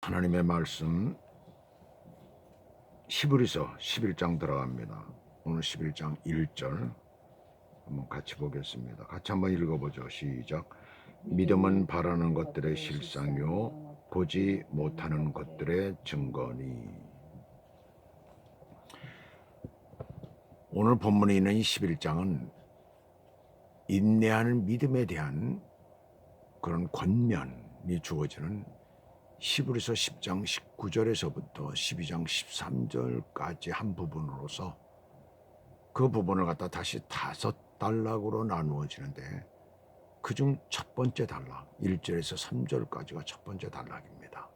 하나님의 말씀 히브리서 11장 들어갑니다. 오늘 11장 1절 한번 같이 보겠습니다. 같이 한번 읽어보죠. 시작. 믿음은 바라는 것들의 실상이요 보지 못하는 것들의 증거니. 오늘 본문에 있는 이 11장은 인내하는 믿음에 대한 그런 권면이 주어지는 히브리서 10장 19절에서부터 12장 13절까지 한 부분으로서 그 부분을 갖다 다시 5단락으로 나누어지는데 그중 첫 번째 단락 1절에서 3절까지가 첫 번째 단락입니다.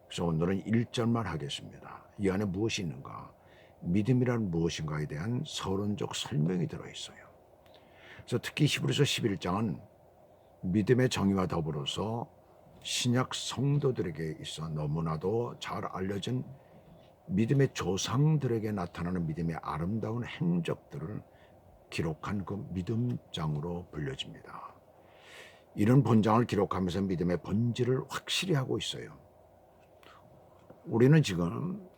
그래서 오늘은 1절만 하겠습니다. 이 안에 무엇이 있는가? 믿음이란 무엇인가에 대한 서론적 설명이 들어있어요. 그래서 특히 히브리서 11장은 믿음의 정의와 더불어서 신약 성도들에게 있어 너무나도 잘 알려진 믿음의 조상들에게 나타나는 믿음의 아름다운 행적들을 기록한 그 믿음장으로 불려집니다. 이런 본장을 기록하면서 믿음의 본질을 확실히 하고 있어요. 우리는 지금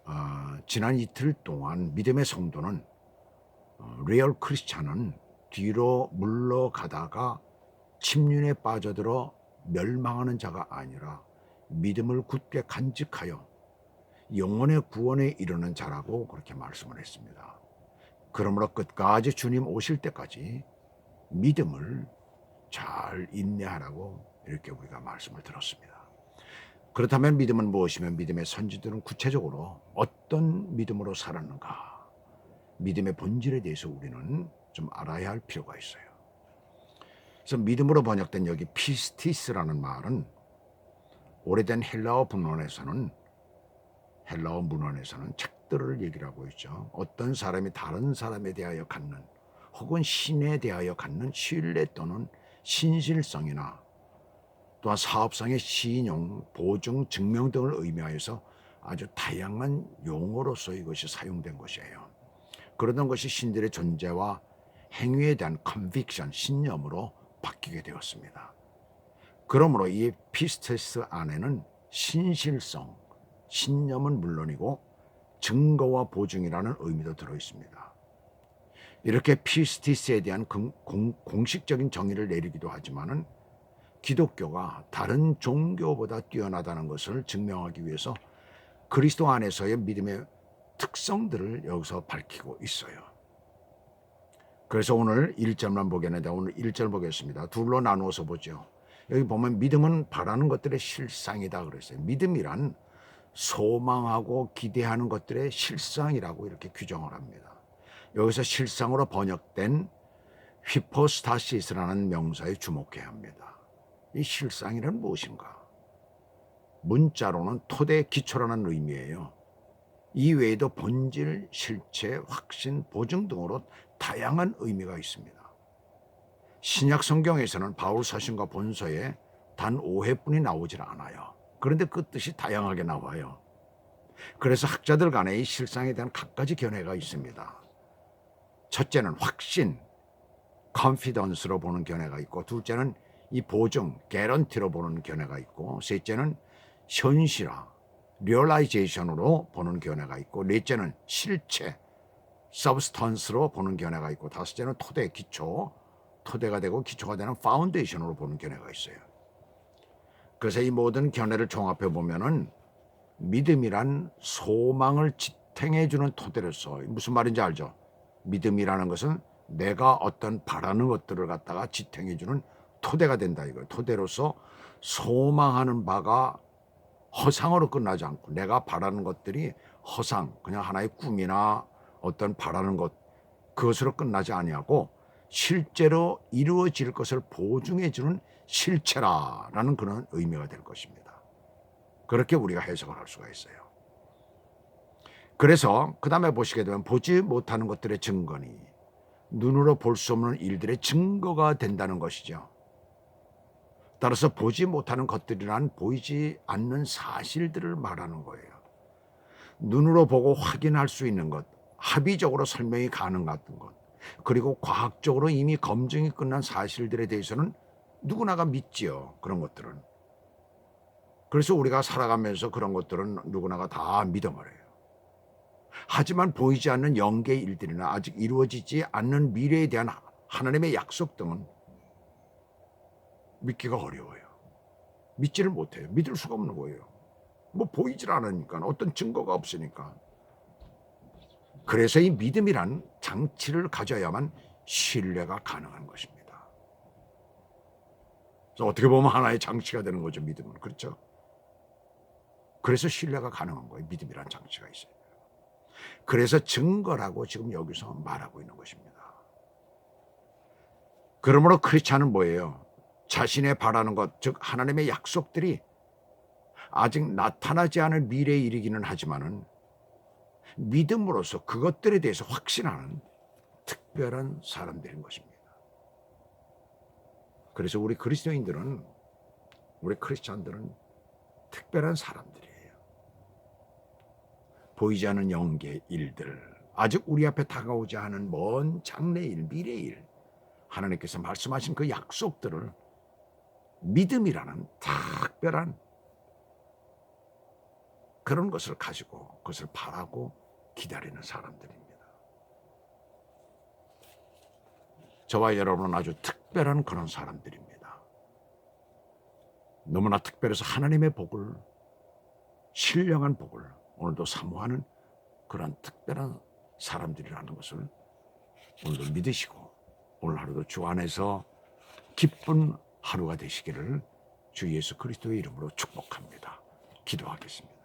지난 이틀 동안 믿음의 성도는 리얼 크리스찬은 뒤로 물러가다가 침륜에 빠져들어 멸망하는 자가 아니라 믿음을 굳게 간직하여 영혼의 구원에 이르는 자라고 그렇게 말씀을 했습니다. 그러므로 끝까지 주님 오실 때까지 믿음을 잘 인내하라고 이렇게 우리가 말씀을 들었습니다. 그렇다면 믿음은 무엇이며 믿음의 선지들은 구체적으로 어떤 믿음으로 살았는가? 믿음의 본질에 대해서 우리는 좀 알아야 할 필요가 있어요. 그래서 믿음으로 번역된 여기 피스티스라는 말은 오래된 헬라어 문헌에서는 책들을 얘기를 하고 있죠. 어떤 사람이 다른 사람에 대하여 갖는 혹은 신에 대하여 갖는 신뢰 또는 신실성이나 또한 사업상의 신용, 보증, 증명 등을 의미하여서 아주 다양한 용어로서 이것이 사용된 것이에요. 그러던 것이 신들의 존재와 행위에 대한 컨빅션, 신념으로 바뀌게 되었습니다. 그러므로 이 피스테스 안에는 신실성, 신념은 물론이고 증거와 보증이라는 의미도 들어있습니다. 이렇게 피스티스에 대한 공식적인 정의를 내리기도 하지만은 기독교가 다른 종교보다 뛰어나다는 것을 증명하기 위해서 그리스도 안에서의 믿음의 특성들을 여기서 밝히고 있어요. 그래서 오늘 1절만 보겠는데 오늘 1절 보겠습니다. 둘로 나누어서 보죠. 여기 보면 믿음은 바라는 것들의 실상이다 그랬어요. 믿음이란 소망하고 기대하는 것들의 실상이라고 이렇게 규정을 합니다. 여기서 실상으로 번역된 휘포스타시스라는 명사에 주목해야 합니다. 이 실상이란 무엇인가? 문자로는 토대 기초라는 의미예요. 이 외에도 본질, 실체, 확신, 보증 등으로 다양한 의미가 있습니다. 신약 성경에서는 바울 서신과 본서에 단 5회뿐이 나오질 않아요. 그런데 그 뜻이 다양하게 나와요. 그래서 학자들 간에 이 실상에 대한 각가지 견해가 있습니다. 첫째는 확신, confidence로 보는 견해가 있고, 둘째는 이 보증, guarantee로 보는 견해가 있고, 셋째는 현실화, realization으로 보는 견해가 있고, 넷째는 실체, substance로 보는 견해가 있고, 다섯째는 토대, 기초, 토대가 되고 기초가 되는 foundation으로 보는 견해가 있어요. 그래서 이 모든 견해를 종합해 보면은 믿음이란 소망을 지탱해주는 토대로서, 무슨 말인지 알죠? 믿음이라는 것은 내가 어떤 바라는 것들을 갖다가 지탱해주는 토대가 된다 이거예요. 토대로서 소망하는 바가 허상으로 끝나지 않고 내가 바라는 것들이 허상, 그냥 하나의 꿈이나 어떤 바라는 것, 그것으로 끝나지 아니하고 실제로 이루어질 것을 보증해주는 실체라는 그런 의미가 될 것입니다. 그렇게 우리가 해석을 할 수가 있어요. 그래서 그 다음에 보시게 되면 보지 못하는 것들의 증거니, 눈으로 볼 수 없는 일들의 증거가 된다는 것이죠. 따라서 보지 못하는 것들이란 보이지 않는 사실들을 말하는 거예요. 눈으로 보고 확인할 수 있는 것, 합의적으로 설명이 가능한 것, 그리고 과학적으로 이미 검증이 끝난 사실들에 대해서는 누구나가 믿지요. 그런 것들은. 그래서 우리가 살아가면서 그런 것들은 누구나가 다 믿어버려요. 하지만 보이지 않는 영계의 일들이나 아직 이루어지지 않는 미래에 대한 하나님의 약속 등은 믿기가 어려워요. 믿지를 못해요. 믿을 수가 없는 거예요. 뭐 보이질 않으니까, 어떤 증거가 없으니까. 그래서 이 믿음이란 장치를 가져야만 신뢰가 가능한 것입니다. 그래서 어떻게 보면 하나의 장치가 되는 거죠, 믿음은. 그렇죠? 그래서 신뢰가 가능한 거예요. 믿음이란 장치가 있어요. 그래서 증거라고 지금 여기서 말하고 있는 것입니다. 그러므로 크리스찬은 뭐예요? 자신의 바라는 것, 즉 하나님의 약속들이 아직 나타나지 않을 미래에 이르기는 하지만은 믿음으로써 그것들에 대해서 확신하는 특별한 사람들인 것입니다. 그래서 우리 그리스도인들은, 우리 크리스찬들은 특별한 사람들이에요. 보이지 않는 영계 일들, 아직 우리 앞에 다가오지 않은 먼 장래일, 미래일, 하나님께서 말씀하신 그 약속들을 믿음이라는 특별한 그런 것을 가지고 그것을 바라고 기다리는 사람들입니다. 저와 여러분은 아주 특별한 그런 사람들입니다. 너무나 특별해서 하나님의 복을, 신령한 복을 오늘도 사모하는 그런 특별한 사람들이라는 것을 오늘도 믿으시고 오늘 하루도 주 안에서 기쁜 하루가 되시기를 주 예수 그리스도의 이름으로 축복합니다. 기도하겠습니다.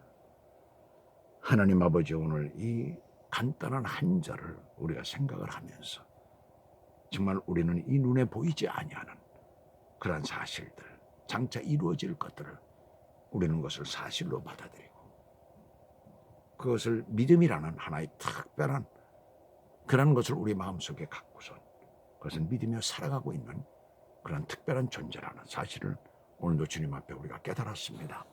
하나님 아버지, 오늘 이 간단한 한 절을 우리가 생각을 하면서 정말 우리는 이 눈에 보이지 아니하는 그러한 사실들, 장차 이루어질 것들을 우리는 그것을 사실로 받아들이고 그것을 믿음이라는 하나의 특별한 그런 것을 우리 마음속에 갖고선 그것을 믿으며 살아가고 있는 그런 특별한 존재라는 사실을 오늘도 주님 앞에 우리가 깨달았습니다.